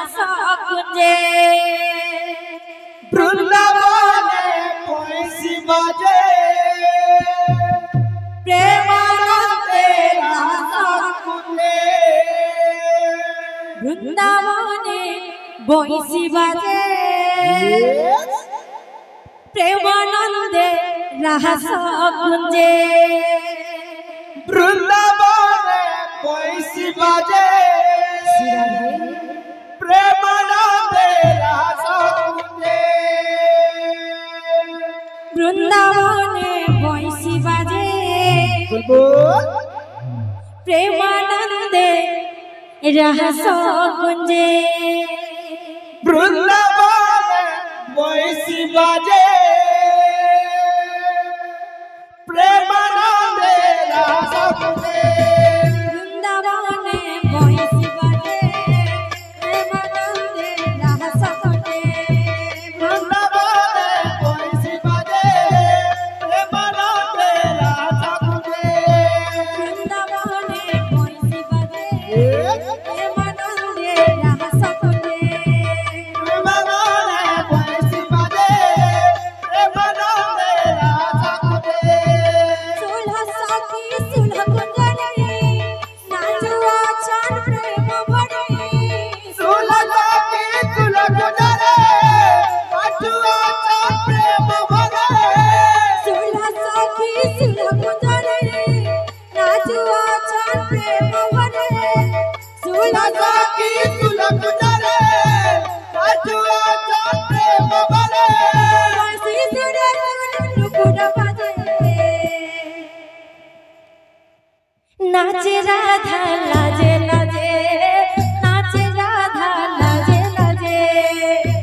রাহাস কুঞ্জে বৃন্দাবনে বংশী বাজে প্রেমানন্দে রাহাস কুঞ্জে বৃন্দাবনে বংশী বাজে প্রেমানন্দে রাহাস কুঞ্জে বৃন্দাবনে বংশী বাজে প্রেমানন্দে রাস কুঞ্জে বৃন্দাবনে বংশী বাজে প্রেমানন্দে রাহাস কুঞ্জে বৃন্দাবনে বংশী বাজে প্রেমানন্দে রাস কুঞ্জে বৃন্দাবনে বংশী বাজে প্রেমানন্দে রাহাস কুঞ্জে বৃন্দাবনে বংশী বাজে প্রেমানন্দে রাস কুঞ্জে বৃন্দাবনে বংশী বাজে প্রেমানন্দে রাহাস কুঞ্জে প্রেমানন্দে বংশী বাজে প্রেমানন্দে রাস কুঞ্জে সুলহ সখী সুলহ কুঞ্জনে নাচুয়া চান প্রেম ভরে সুলতাকে সুলগুজরে আচুয়া চাঁদ প্রেম ভরে সুলহ সখী সুলহ কুঞ্জনে নাচুয়া চান প্রেম ভরে সুলতাকে সুলগুজরে আচুয়া চাঁদ প্রেম ভরে বংশী সুরে নুপুর বাজে নাচে রাধা লাজে লাজে নাচে রাধা লাজে লাজে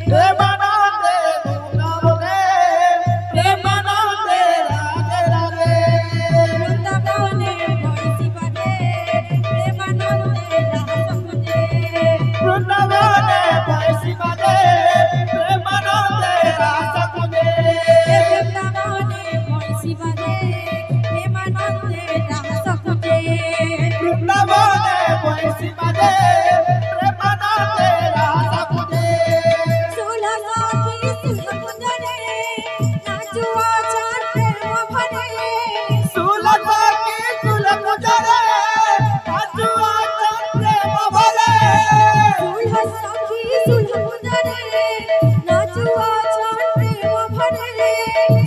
প্রেমানন্দে বৃন্দাবনে প্রেমানন্দে রাধে রাধে বৃন্দাবনে বংশী বাজে প্রেমানন্দে রাহাস কুঞ্জে বৃন্দাবনে বংশী বাজে প্রেমানন্দে রাস কুঞ্জে বৃন্দাবনে বংশী বাজে প্রেমানন্দে রাহাস কুঞ্জে বৃন্দাবনে বংশী বাজে প্রেমানন্দে রাস কুঞ্জে সুলহ সখী সুলহ কুঞ্জনে নাচুয়া চান প্রেম ভরে সুলতাকে সুলগুজরে আচুয়া চাঁদ প্রেম ভরে সুলহ সখী সুলহ কুঞ্জনে নাচুয়া চান প্রেম ভরে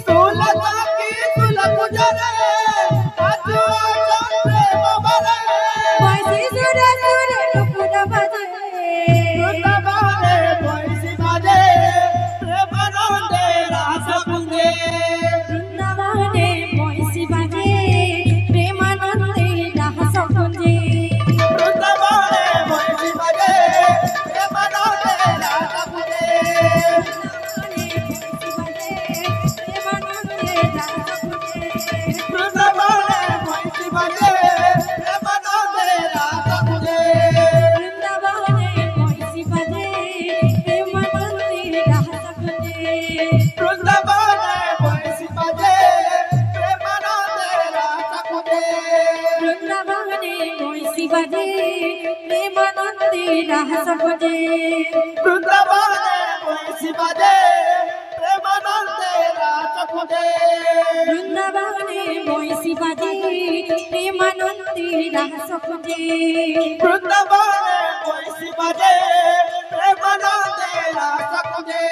সুলতাকে সুলগুজরে আচুয়া চাঁদ প্রেম ভরে বংশী সুরে সুরে নুপুর বাজে বৃন্দাবনে বংশী বাজে প্রেমানন্দে রাস কুঞ্জে বৃন্দাবনে বংশী বাজে প্রেমানন্দে রাহাস কুঞ্জে বৃন্দাবনে বংশী বাজে প্রেমানন্দে রাস কুঞ্জে বৃন্দাবনে বংশী বাজে প্রেমানন্দে রাস কুঞ্জে বৃন্দাবনে বংশী বাজে প্রেমানন্দে রাহাস কুঞ্জে বৃন্দাবনে বংশী বাজে প্রেমানন্দে রাস কুঞ্জে বৃন্দাবনে বংশী বাজে প্রেমানন্দে রাহাস কুঞ্জে বৃন্দাবনে বংশী বাজে প্রেমানন্দে রাস কুঞ্জে বৃন্দাবনে বংশী বাজে প্রেমানন্দে রাহাস কুঞ্জে বৃন্দাবনে বংশী বাজে প্রেমানন্দে রাস কুঞ্জে